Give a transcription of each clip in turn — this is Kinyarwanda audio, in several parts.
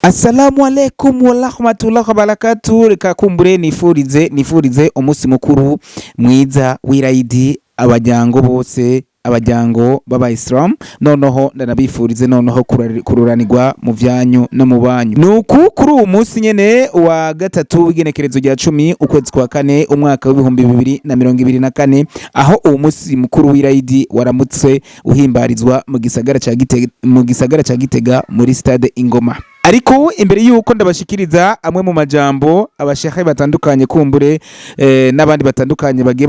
Assalamu alaikum wa rahmatullahi wa barakatuh. Reka kumbure nifurize umunsi mukuru mwiza w'Eid abajyango bose, abajyango b'Abayisilamu, noneho ndanabifurize noneho kururanirwa mu vyanyu no mu banyu. Nuku kuri uwo munsi nyene wa gatatu w'igenekerezo rya 10 ukwezi kwa kane umwaka w'ibihumbi 2024, aho uwo munsi mukuru w'Eid waramutse uhimbarizwa mu gisagara ca Gitega muri stade Ingoma. Ariko imbere yuko ndabashikiriza amwe mu majambo abashehe batandukanye kumbure n'abandi batandukanye bagiye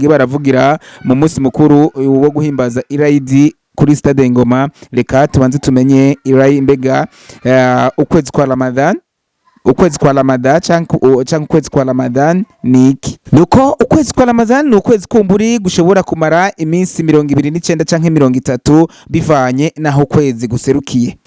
baravugira mu munsi mukuru wo guhimbaza Eid kuri stade Ingoma, reka tubanze tumenye Eid mbega ukwezi kwa Ramadan. Ukwezi kwa Ramadan canke ukwezi kwa Ramadan niki? Nuko ukwezi kwa Ramadan ni ukwezi kumburi gushobora kumara iminsi 29 canke 30 bivanye naho ukwezi guserukiye.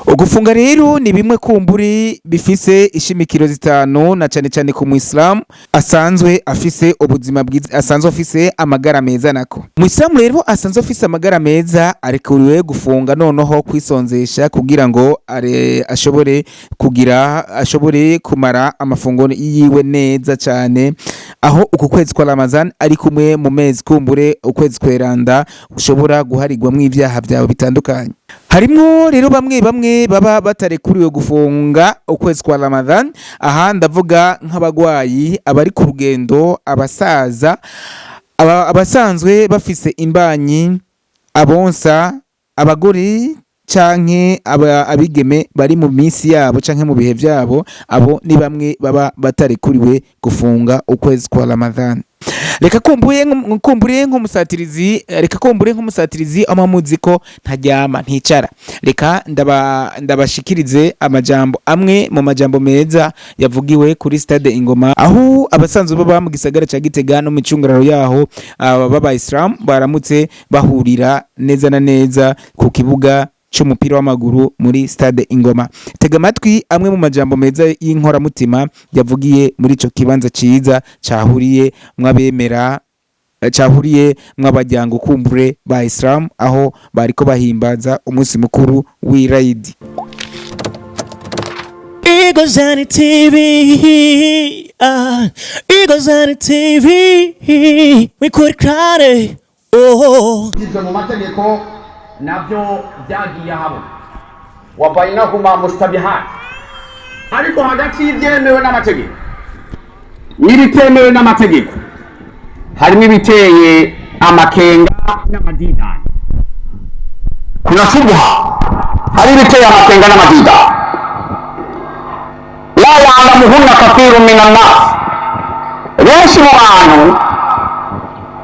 Ugufunga rero ni bimwe kumburi bifise ishimikiro zitanu, na cyane ku Muislamu asanzwe afise ubuzima bwiza, asanzwe afise amagara meza. Nako Muislamu rero asanzwe afise amagara meza arekuriwe gufunga noneho kwisonzesha kugira ngo ashobore kumara amafunguro yiwe neza cyane, aho uku kwezi kwa Ramadan ari kumwe mu mezi kumbure ukwezi kweranda ushobora guharigwamwo ivyaha byawe bitandukanye. Harimwo rero bamwe baba batarekuriwe gufunga ukwezi kwa Ramadan. Aha ndavuga nk'abagwayi, abari ku rugendo, abasaza, abasanzwe bafise imbanyi, abonsa, abagore canke abigeme bari mu minsi yabo canke mu bihe vyabo, abo ni bamwe baba batarekuriwe gufunga ukwezi kwa Ramadan. Reka kumbure nk'umusatirizi amamuzi ko ntajyama nticara. Reka ndabashikirize amajambo amwe mu majambo meza yavugiwe kuri stade Ingoma, aho abasanzwe baba mu gisagara ca Gitega no mu cungararo yaho b'Abayisilamu baramutse bahurira neza na neza ku kibuga c'umupira w'amaguru muri stade Ingoma. Tega amatwi amwe mu majambo meza y'inkoramutima yavugiye muri ico kibanza ciza cahuriye mw'abajyango kumbure ba Islam, aho bariko bahimbaza umunsi mukuru w'Eid. Igozani TV, Igozani TV, wikurikirane. Izwe mu mategeko navyo byagiye habo wabainahuma mustabihat, ariko hagati y'ibyemewe n'amategeko n'ibitemewe n'amategeko harimo ibiteye amakenga n'amadidani. Kuna shubha, hari ibiteye amakenga n'amadidani. La ya'lamuhunna kathirun minan nas, benshi mu bantu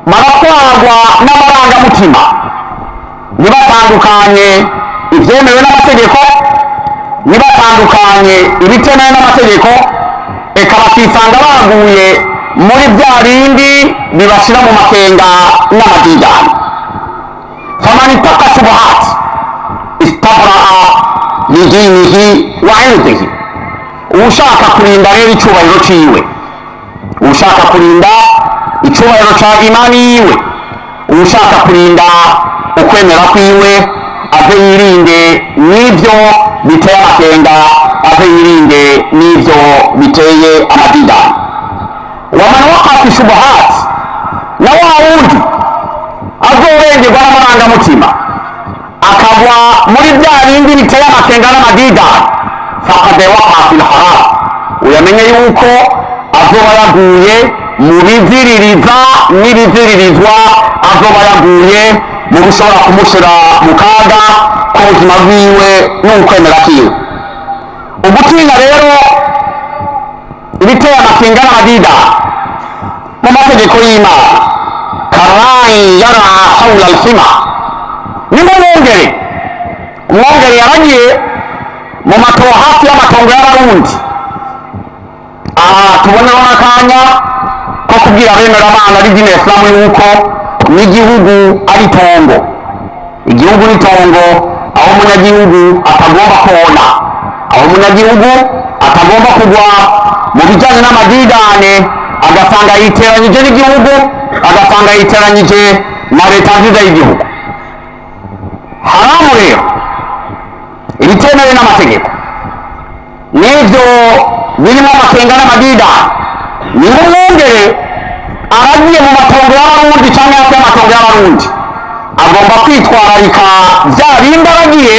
baratwarwa n'amarangamutima, nibatandukanye ibyemewe n'amategeko, nibatandukanye ibitemewe n'amategeko, eka bakisanga baguye muri bya bindi bibashira mu makenga n'amadidani. Faman ittaqa shubuhat istabraa lidinihi wa irdihi. Ushaka kurinda rero icubahiro ciwe, ushaka kurinda icubahiro ca imani yiwe, ushaka kurinda ukwemera kwiwe, ave yirinde n'ivyo biteye amakenga, ave yirinde n'ivyo biteye amadidani. Waman waqafi shubuhat, na wa wundi azorengerwa n'amarangamutima akagwa muri bya bindi biteye amakenga n'amadidani, faqad waqa fil haram, uyamenye yuko azoba yaguye mu biziririza n'ibiziririzwa, azoba yaguye mu bishobora kumushira mu kaga k'ubuzima bwiwe n'ukwemera kiwe. Ugutinya rero ibiteye amakenga n'amadidani mu mategeko y'Imana, karayi yara hawla al-fima, ni umwongere yaragiye mu matongo, hafi y'amatongo y'Abarundi. Aha tuboneho n'akanya ko kubwira abemera Imana b'idini ya Islamu yuko n'igihugu ari tongo. Igihugu ni tongo, aho umunyagihugu atagomba kona, aho umunyagihugu atagomba kugwa mu bijyanye n'amadidane, agasanga yiteranyije n'igihugu, agasanga yiteranyije na leta nziza y'igihugu. Haramu rero ibitemewe n'amategeko n'ibyo birimo amakenga n'amadidani, niba umwungere aragiye mu matongo y'abarundi cyangwa hafi y'amatongo y'abarundi agomba kwitwararika bya bindi aragiye,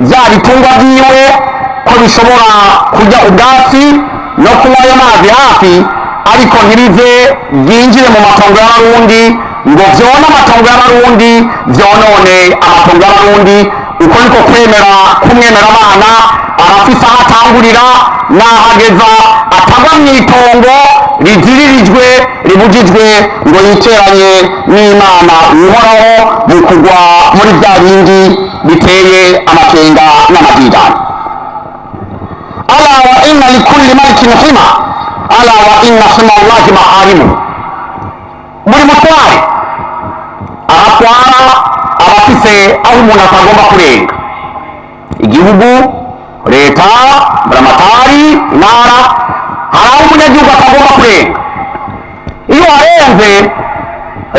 bya bitungwa byiwe ko bishobora kurya ubwatsi no kunywa ayo mazi hafi, ariko ntibive byinjire mu matongo y'abarundi ngo byone amatongo y'abarundi, byonone amatongo y'abarundi. uko niko kwemera k'umwemeramana, arafise aho atangurira n'aho ageza, atagwa mu itongo riziririjwe ribujijwe ngo yiteranye n'Imana uhoraho mu kugwa muri bya bindi biteye amakenga n'amadidani. ala wa inna likulli malikin hima, ala wa inna hima Allahi maharimu. buri mutware aratwara abafise aho umuntu atagomba kurenga. igihugu, leta, buramatari, intara, hari aho umunyagihugu atagomba kurenga. iyo warenze,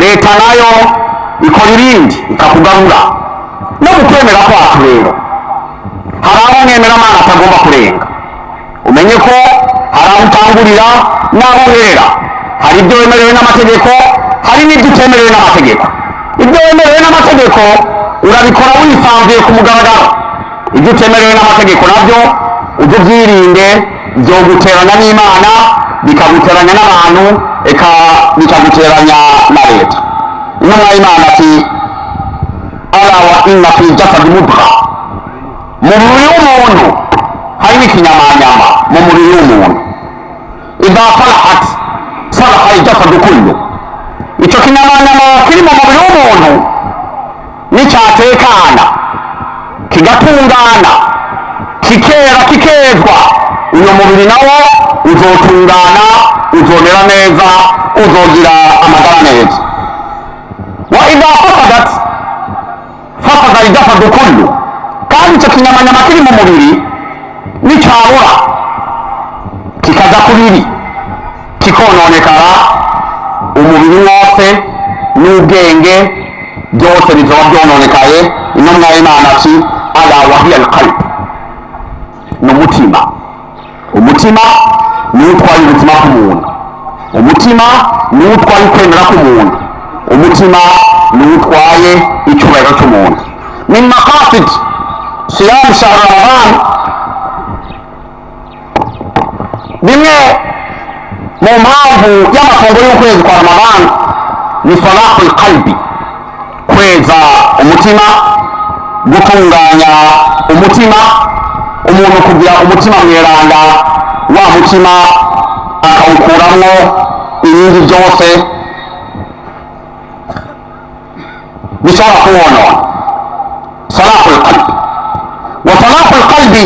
leta nayo ikora ibindi ikakugarura. no mu kwemera kwacu rero hari aho umwemeramana atagomba kurenga. umenye ko hari aho utangurira n'aho uherera. hari ibyo wemerewe n'amategeko, hari n'ibyo utemerewe n'amategeko. ibyo wemerewe n'amategeko urabikora wisanzuye ku mugaragaro. ibyo utemerewe n'amategeko nabyo ujye ubyirinde, byoguteranya n'Imana, bikaguteranya n'abantu, eka bikaguteranya na leta. intumwa y'Imana ati ala wa inna fi jasadi mudgha, mu mubiri w'umuntu harimo ikinyamanyama. mu mubiri w'umuntu idha salahat salaha al-jasadu kullu, icyo kinyamanyama kiri mu mubiri w'umuntu nicyatekana kigatungana kikera kikezwa, uyu mubiri nawo uzotungana, uzomera neza, uzogira amagara neza. wa idha fasadat fasada al-jasadu kullu, kandi icyo kinyamanyama kiri mu mubiri nicyabura kikaja kubiri kikononekara, umubiri wose n'ubwenge byose bizoba byononekaye. intumwa y'Imana ati ala wahiya alqalb, n'umutima. umutima niwo utwaye ubuzima bw'umuntu. umutima niwo utwaye ukwemera k'umuntu. umutima niwo utwaye icyubahiro cy'umuntu. min maqasid siyam shahr ramadan, bimwe mu mpamvu y'amatongo y'ukwezi kwa Ramadan ni salahul qalbi, kweza umutima, gutunganya umutima, umuntu kugira umutima mweranda, wa mutima akawukuramwo ibindi byose bishobora kuwonona. salahul qalbi wa salahul qalbi,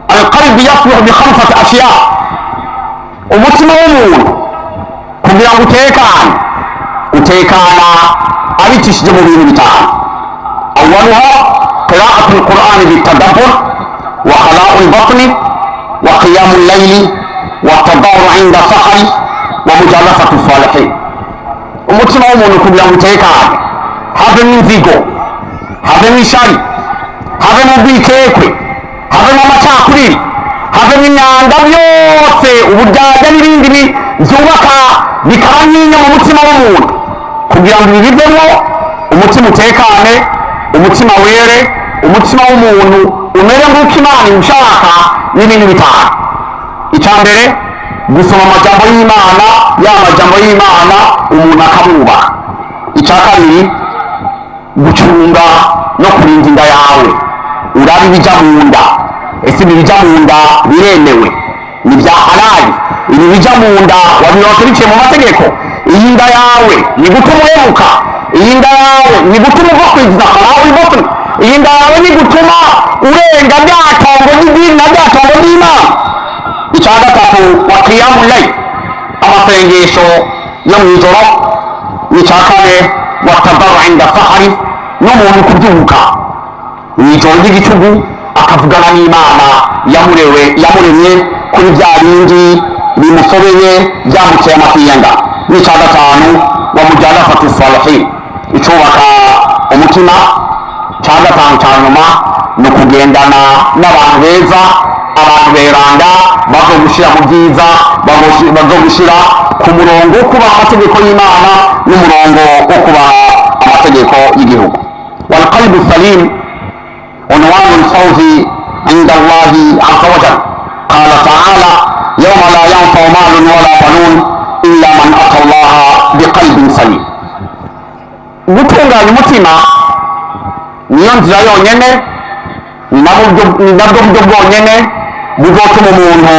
alqalbi yasluhu bi khamsati ashiya. umutima w'umuntu kugira ngo utekana abicishije mu bintu bitanu. awwaluha qira'atu alqur'ani bitadabbur wa khala'u albatni wa qiyamu al-layli wa tadawru 'inda sahari wa mujalasatu salihin. umutima w'umuntu kugira ngo utekane, havemo inzigo, havemo ishari, havemo ubwikekwe, havemo amacakubiri, havemo imyanda byose, uburyarya n'ibindi byubaka bikaba nyinya mu mutima w'umuntu. kugira ngo ibi bivemo, umutima utekane, umutima were, umutima w'umuntu umere nk'uko Imana iwushaka, n'ibindi bitanu. icya mbere, gusoma amajambo y'Imana, ya majambo y'Imana umuntu akamwubaha. icya kabiri, gucunga no kurinda inda yawe, urabe ibijya mu nda. ese ibi bijya mu nda biremewe, ni bya halali? ibi bijya mu nda wabironse biciye mu mategeko? iyi nda yawe ni gutuma uhemuka? iyi nda yawe ni gutuma uva kwiziza halali bottom? iyi nda yawe ni gutuma urenga rya tongo ry'idini na rya tongo ry'Imana? icya gatatu, wa qiyamul layl, amasengesho yo mu ijoro. icya kane, wa tadarru 'inda sahari, n'umuntu kubyuka mu ijoro ry'igicugu akavugana n'Imana yamuremye kuri bya bindi bimusobeye byamuteye amakenga. n'icya gatanu, wa mujalasatu salihin, icubaka umutima. cya gatanu cya nyuma ni ukugendana n'abantu beza, abantu beranda bazogushira mu byiza, bazogushira ku murongo wo kubaha amategeko y'Imana n'umurongo wo kubaha amategeko y'igihugu. wal qalbu salim unwanul fawzi inda Allahi azza wa jalla. qala ta'ala yawma la yanfa'u malun wala banun illa man ata Allaha biqalbin salim. gutunganya umutima niyo nzira yonyene, ni nabwo buryo bwonyene buzotuma umuntu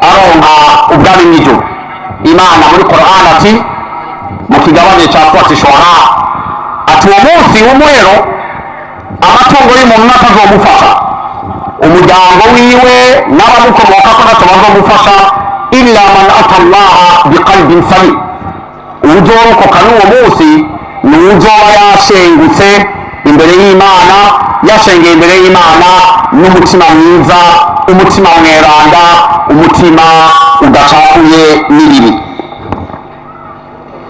aronka ubwami n'ijuru. Imana muri Qur'an ati mu kigabane cya Surati Shuara ati uwo munsi w'umuhero amatungo y'umuntu ntazomufasha, umuryango wiwe n'abamukomokako ntacyo bazomufasha illa man ata Allaha biqalbin salim. uzorokoka n'uwo munsi ni uzoba yashengutse imbere y'Imana, yashengeye imbere y'Imana n'umutima mwiza, umutima mweranda, umutima udacafuye n'ibibi.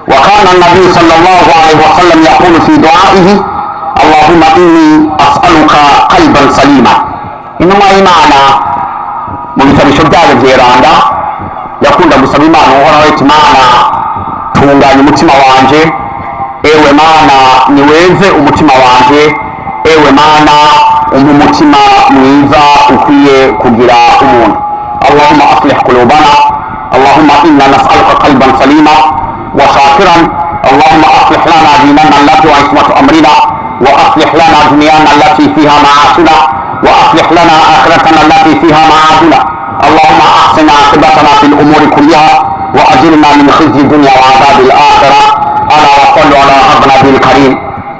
وكان النبي صلى الله عليه وسلم يقول في دعائه اللهم إني أسألك قلبا سليما. إنما إيمانا مبisabisho byayo byeranda yakunda gusaba Imana uhoraho ati Mana tunganya umutima wanje, ewe Mana niweze umutima wanje, ewe Mana umpa umutima mwiza ukwiye kugira umuntu. Allahumma aslih qulubana, Allahumma inna nas'aluka qalban salima wa shakiran. Allahumma aslih lana dinana allati wa ismatu amrina wa aslih lana dunyana allati fiha ma'ashuna wa aslih lana akhiratana allati fiha ma'aduna. Allahumma ahsin aqibatana fil umuri kulliha wa ajirna min khizyi dunya wa adhabil akhirah. ala wa sallu ala abnabil karim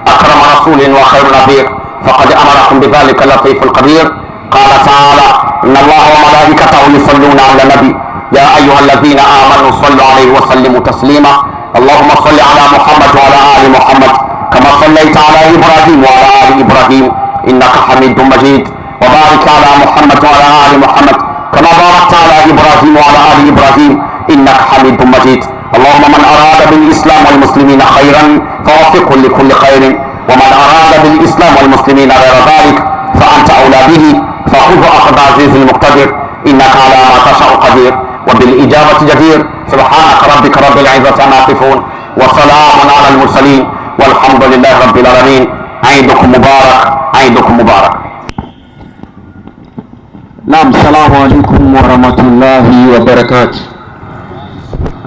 akram rasulin wa khairu nabiyyin فقد أمركم بذلك اللطيف القدير. قال تعالى إن الله وملائكته يصلون على النبي يا أيها الذين آمنوا صلوا عليه وسلموا تسليما. اللهم صل على محمد وعلى آل محمد كما صليت على إبراهيم وعلى آل إبراهيم إنك حميد مجيد. وبارك على محمد وعلى آل محمد كما باركت على إبراهيم وعلى آل إبراهيم إنك حميد مجيد. اللهم من أراد بالإسلام والمسلمين خيرا فوفقه لكل خير، ومن أراد بالإسلام والمسلمين غير ذلك فأنت أولى به، فخذ أخذ عزيز المقتدر إنك على ما تشاء قدير وبالإجابة جدير. سبحانك ربك رب العزة عما يصفون وسلام على المرسلين والحمد لله رب العالمين. عيدكم مبارك، عيدكم مبارك. Naam, salamu alaikum wa rahmatullahi wa barakatuh.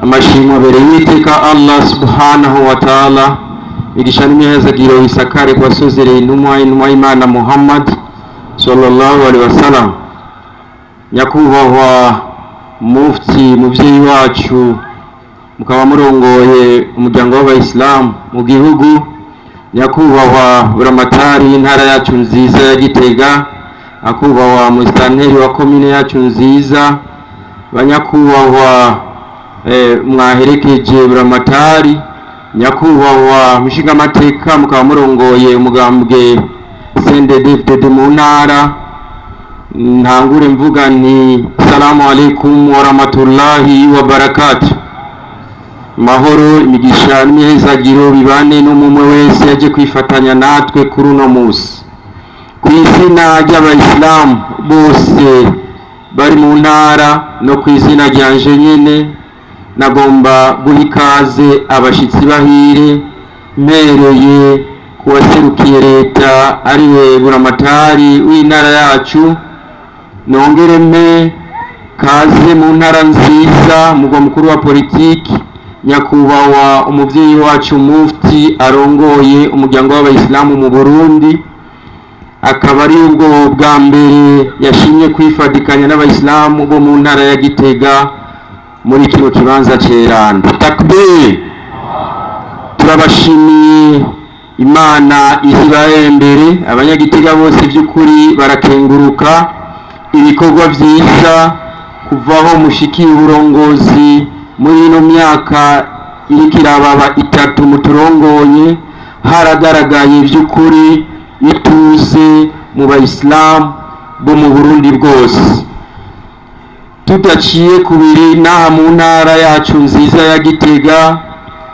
Amashimwe bereyiteka Allah subhanahu wa ta'ala irishani mihezagiro isakare kwa sozere intumwa y'Imana Muhammad sallallahu alaihi wasallam. Nyakubahwa mufti muvyeyi wacu mukaba murongoye umuryango w'abayisilamu mu gihugu, nyakubahwa buramatari intara yacu nziza ya Gitega, nyakubahwa musitanteri wa komine yacu nziza, banyakubahwa mwaherekeje buramatari, nyakubahwa mushingamateka mukaba murongoye umugambwe CNDD-FDD mu ntara. Ntangure mvuga nti salamu alaikum wa rahmatullahi wa barakatuh. Mahoro, imigisha n'imihezagiro bibane n'umwe wese yaje kwifatanya natwe kuri uno munsi. Ku izina ry'abayisilamu bose bari mu ntara no ku izina ryanje nyene nagomba guha ikaze abashitsi bahire, mpereye kuwaserukiye leta ariwe buramatari w'intara yacu, nongere mpe kaze mu ntara nziza mugwa mukuru wa politiki, nyakubahwa umuvyeyi wacu mufti arongoye umuryango w'abayisilamu mu Burundi, akaba ari ubwo bwa mbere yashimye kwifatikanya n'abayisilamu bo mu ntara ya Gitega muri kino kibanza ceranda. Takbir! Turabashimiye, Imana izibaye imbere, abanyagitega bose by'ukuri barakenguruka ibikorwa vyiza kuvaho mushikiye uburongozi muri ino myaka iriko irababa itatu muturongoye. Haragaragaye by'ukuri ituze mu bayisilamu bo mu Burundi bwose. Tudaciye kubiri n'aha mu ntara yacu nziza ya Gitega,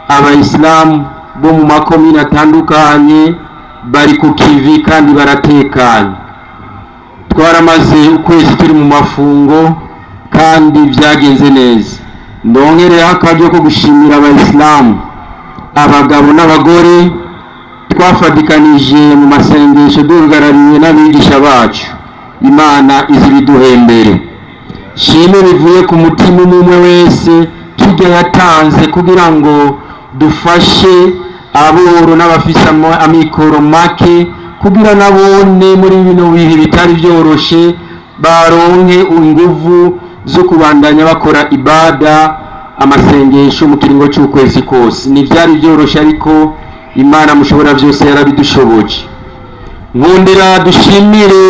abayisilamu bo mu makomine atandukanye bari ku kivi kandi baratekanye. Twaramaze ukwezi turi mu mafungo kandi byagenze neza. Ndongereho akaryo ko gushimira abayisilamu, abagabo n'abagore twafatikanije mu masengesho duhagarariwe n'abigisha bacu. Imana izibiduhembere. Shimwe bivuye ku mutima umwe wese kirya yatanze kugira ngo dufashe aboro n'abafise amikoro make kugira nabone muri bino bihe bitari byoroshe baronke inguvu zo kubandanya bakora ibada amasengesho mu kiringo cy'ukwezi kose. Ni byari byoroshe ariko Imana mushobora byose yarabidushoboje. Nkundira dushimire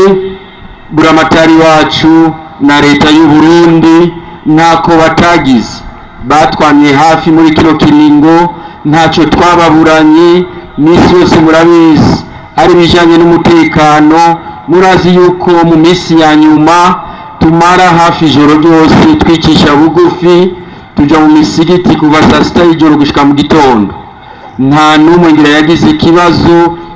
buramatari wacu na leta y'u Burundi ntako batagize, batwamye hafi muri kino kiringo, ntacyo twababuranye. Misi yose murabizi ari bijanye n'umutekano, murazi yuko mu misi ya nyuma tumara hafi ijoro ryose twicisha bugufi, tuja mu misigiti kuva saa sita y'ijoro gushika mu gitondo. Nta n'umwe ngira yagize ikibazo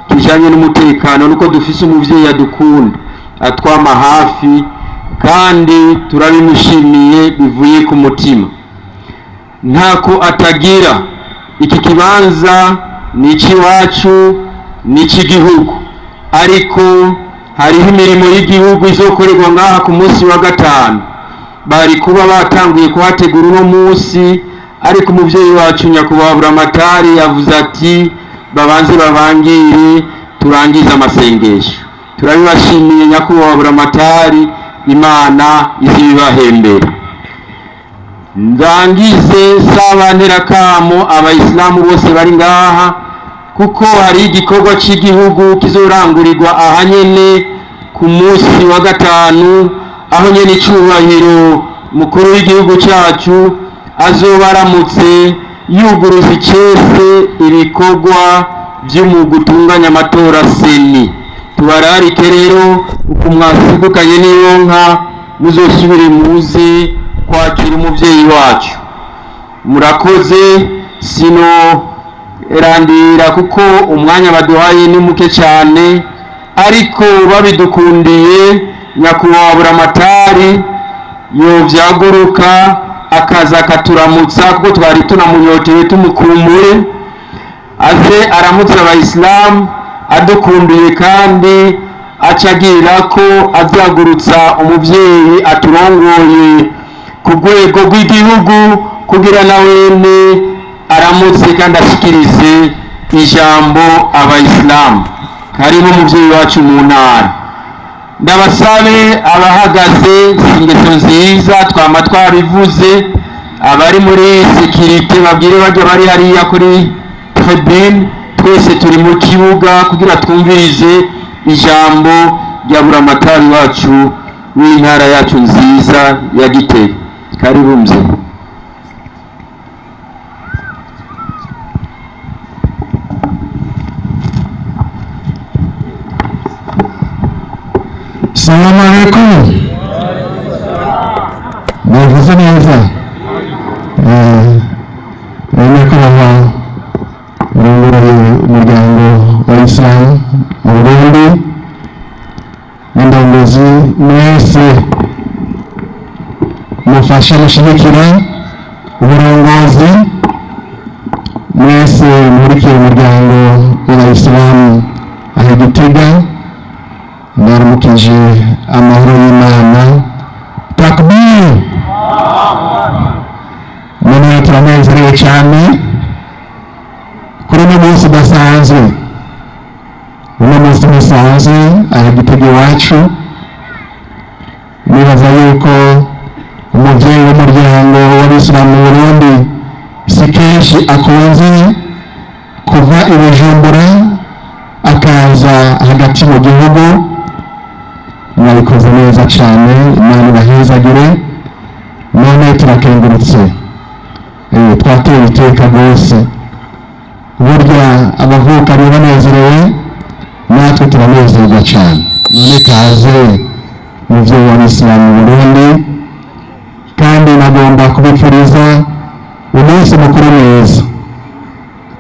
kijanye n'umutekano, nuko dufise umuvyeyi adukunda atwama hafi kandi turabimushimiye bivuye ku mutima. Ntako atagira. Iki kibanza ni icy'iwacu, ni icy'igihugu, ariko hariho imirimo y'igihugu izokorerwa ngaha ku munsi wa gatanu. Bari kuba batanguye kuhategura uno munsi, ariko umuvyeyi wacu nyakubahwa buramatari yavuze ati babanze babangire turangize amasengesho. Turabibashimiye nyakubahwa buramatari, Imana izibibahembere. Ndangize sabantera kamo abayisilamu bose bari ngaha, kuko hari igikorwa cy'igihugu kizorangurirwa ahanyene ku munsi wa gatanu, aho nyene icubahiro mukuru w'igihugu cyacu azoba aramutse yuguruza icese ibikorwa by'umwuga utunganya amatora seni. Tubararike rero uko mwasigukanye n'iyonka muzosubire muze kwakira umuvyeyi wacu. Murakoze, sino erandira kuko umwanya baduhaye ni muke cyane, ariko babidukundiye nyakubahwa buramatari yovyaguruka akaza akaturamutsa, kuko twari tunamunyotewe tumukumbure, aze aramutse abayisilamu adukundiye kandi acagira ko azagurutsa umuvyeyi aturongoye ku rwego rw'igihugu kugira nawene aramutse kandi ashikirize ijambo abayisilamu. Karibu umuvyeyi wacu mu ntara. Ndabasabe abahagaze ingeso nziza twama twabivuze, abari muri sekirite babwire bajya bari hariya kuri tribune, twese turi mu kibuga kugira twumvirize ijambo rya buramatari wacu w'intara yacu nziza ya Gitega. Karibu mzee. Assalamu alaikum. Mwavuze neza. Nyakubahwa umuryango wa Islam mu Burundi n'indongozi mwese mufasha mushyigikira uburongozi, mwese murikiye umuryango w'Abayisilamu aha Gitega, ndaramukije amahoro y'Imana. Takbir. None turanezerewe cyane kuri uno munsi udasanzwe. Uno munsi udasanzwe aha Gitega iwacu, nibaza yuko umuvyeyi w'umuryango w'Abisilamu mu Burundi si kenshi akunze kuva i Bujumbura akaza hagati mu gihugu. Mwabikoze neza cyane, Imana ibahezagire. None turakengurutse, twateye iteka rwose. Burya abavuka ari banezerewe, natwe turanezerwa cyane. None kaze muvyeyi w'Abisilamu mu Burundi, kandi nagomba kubipfuriza umunsi mukuru mwiza.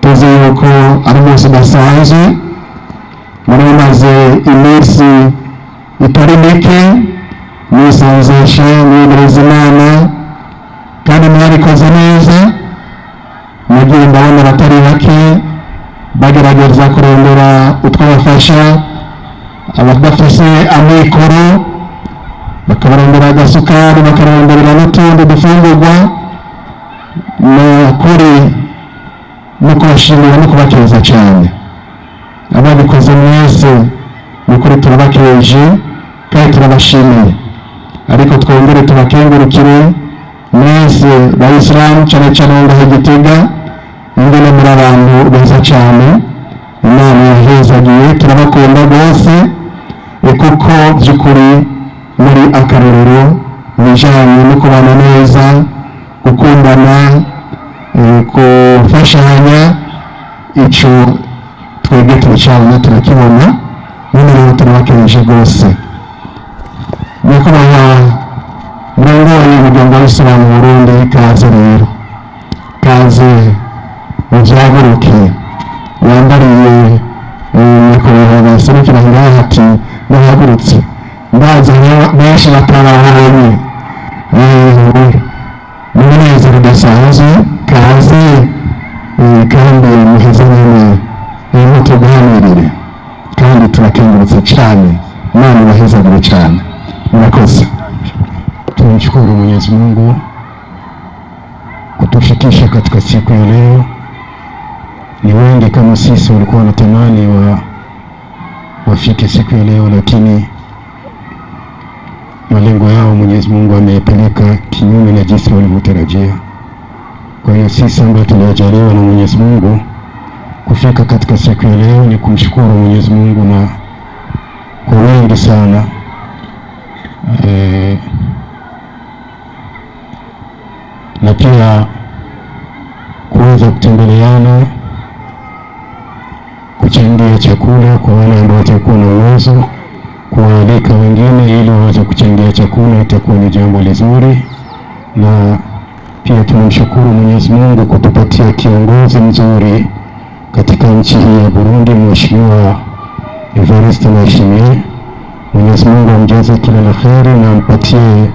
Tuzi yuko ari umunsi udasanzwe, muri maze iminsi itari mike mwisanzeshe mwemereze Imana kandi mwabikoze neza. Nagiye ndabona abatari bake bagerageza kurondera utwabafasha abadafise amikoro, bakabarondera agasukari, bakaronderera n'utundi dufungurwa. Nukuri no kubashimira no kubakeza cyane ababikoze mwese, nukuri turabakeje kandi turabashimiye. Ariko twongere tubakengurukire mwese bayisilamu cyane cyane ngaho Gitega, ingene muri abantu beza cyane. Imana yahezagiye, turabakunda rwose kuko by'ukuri muri akarorero bijanye no kubana neza, gukundana, gufashanya. Ico twebwe turacana turakibona, none rero turabakeje rwose. Nyakubahwa murongoye umuryango w'Isilamu mu Burundi, kaze rero, kaze muvyaguruke. Wambariye nyakubahwa baserukira ngaha ati ndahagurutse, ndaza benshi batarabonye n'umunezero udasanzwe. Kaze kandi muheze nyene mutuganirire, kandi turakengurutse cyane. Imana ibahezagire cyane, murakoze. Tumshukuru Mwenyezi Mungu kutufikisha katika siku ya leo. Ni wengi kama sisi walikuwa wanatamani wafike siku ya leo, lakini malengo yao Mwenyezi Mungu amepeleka kinyume na jinsi walivyotarajia. Kwa hiyo sisi ambao tuliajaliwa na Mwenyezi Mungu kufika katika siku ya leo ni kumshukuru Mwenyezi Mungu, na kwa wengi sana na pia kuweza kutembeleana, kuchangia chakula kwa wale ambao watakuwa na uwezo, kuwaalika wengine ili waweze kuchangia chakula, itakuwa ni jambo lizuri. Na pia tunamshukuru Mwenyezi Mungu kutupatia kiongozi mzuri katika nchi hii ya Burundi, Mheshimiwa Evariste Ndayishimiye. Mwenyezi Mungu amjaze kila la kheri na ampatie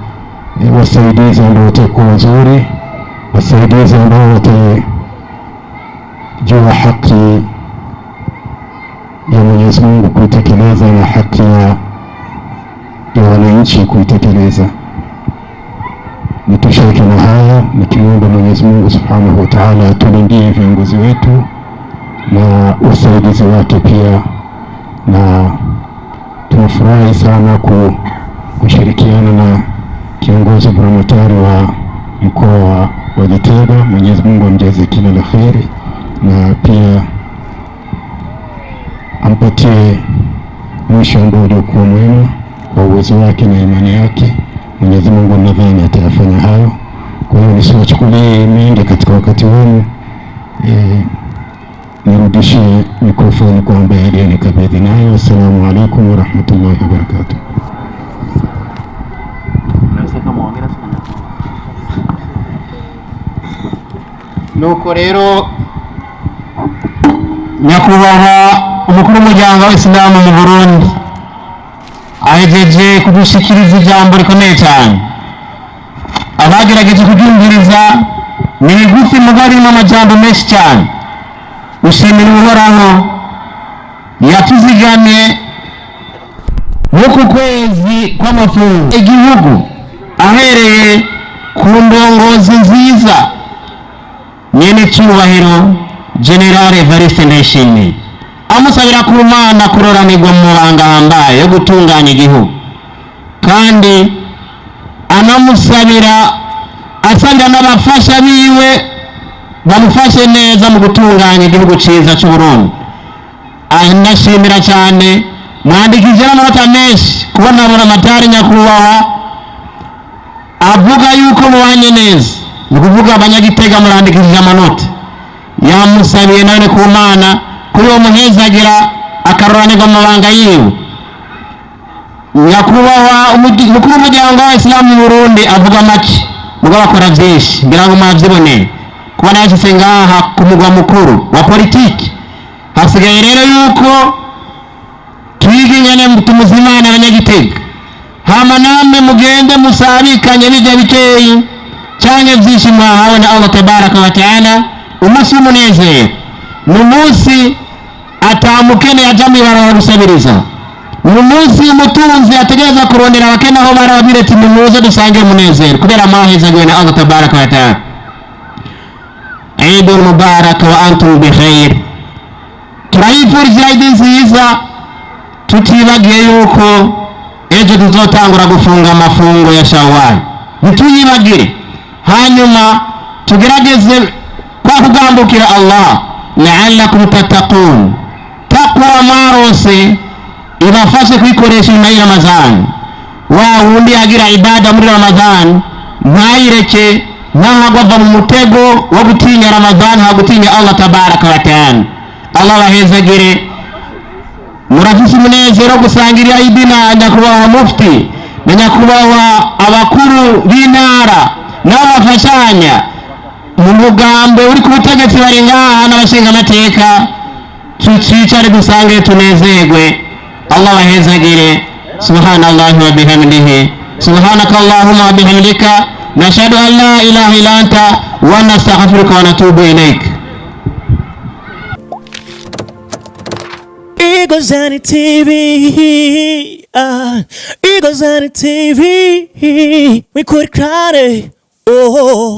wasaidizi ambao watakuwa wazuri, wasaidizi ambao watajua haki ya Mwenyezi Mungu kuitekeleza na haki ya wananchi kuitekeleza. Nitushiriki na haya nikiomba Mwenyezi Mungu Subhanahu wa Ta'ala atulindie viongozi wetu na usaidizi wake pia, na tunafurahi sana kushirikiana na kiongozi Buramatari wa mkoa wa Gitega. Mwenyezi Mungu amjaze kila la kheri na pia ampatie mwisho ambao uliokuwa mwema kwa uwezo wake na imani yake. Mwenyezi Mungu nadhani atayafanya hayo. Kwa hiyo nisiwachukulie mengi katika wakati wenu, nirudishie mikrofoni kwa ambaye aliyenikabidhi nayo. Assalamu alaikum wa rahmatullahi wa barakatuh. Nuko rero nyakubahwa umukuru w'umuryango w'Isilamu mu Burundi ahejeje kudushikiriza ijambo rikomeye cyane. Abagerageje kubyumviriza ni bigufi mugari n'amajambo menshi cyane. Ushimira Uhoraho yatuzigamye muku kwezi kw'amafungo igihugu, ahereye ku ndongozi nziza nyene cyubahiro General Evariste Ndayishimiye, amusabira ku Mana kuroranirwa mu mabanga ahambaye yo gutunganya igihugu, kandi anamusabira asabira n'abafasha biwe bamufashe neza mu gutunganya igihugu cyiza cy'u Burundi. Anashimira cyane mwandikije n'amanota menshi kubona Buramatari nyakubahwa avuga yuko mubanye neza, ni kuvuga abanyagitega murandikije amanota. Yamusabiye nawe ku Mana kuri uwo muhezagira akaroranirwa mu mabanga yiwe. Nyakubahwa umukuru w'umuryango w'Isilamu mu Burundi avuga make mugabo akora byinshi, ngira ngo mwabyiboneye kubona yashyize ngaha ku mugwa mukuru wa politiki. Hasigaye rero yuko twiga ingene tumuzimana abanyagitega, hama namwe mugende musabikanye bijya bikeyi cyane byinshi mwahawe na Allah tabaraka wa taala. Umunsi w'umunezero ni umunsi atamukene yaja mw'ibarabara gusabiriza, ni umunsi umutunzi ategereza kurondera abakene aho bari abiretse nimuze dusange umunezero kubera amahezagiwe na Allah tabaraka wa taala. Eid mubarak wa antum bikhair. Turayifuriza Eid nziza tutibagiye yuko ejo tuzotangura gufunga amafungo ya Shawwal, ntituyibagire. Hanyuma tugerageze kwa kugambukira Allah la'allakum tattaqun. Taqwa marose ibafashe kwikoresha nyuma ya Ramadhan. Wa wundi agira ibada muri Ramadhan ntayireke ntahagwa mu mutego wo gutinya Ramadhan, ha gutinya Allah tabaraka wa taala. Allah bahezagire. Murafisi umunezero gusangira Eid na nyakubahwa mufti na nyakubahwa abakuru b'intara n'abafashanya mu mugambo uri ku butegetsi bari ngaha n'abashinga amateka. Twicare dusange tunezerwe. Allah bahezagire. Subhanallahi wa bihamdihi, subhanakallahumma wa bihamdika, nashhadu an la ilaha illa anta wa nastaghfiruka wa natubu ilaik. Eagle Zany TV, Eagle Zany TV, we could cry. Oh.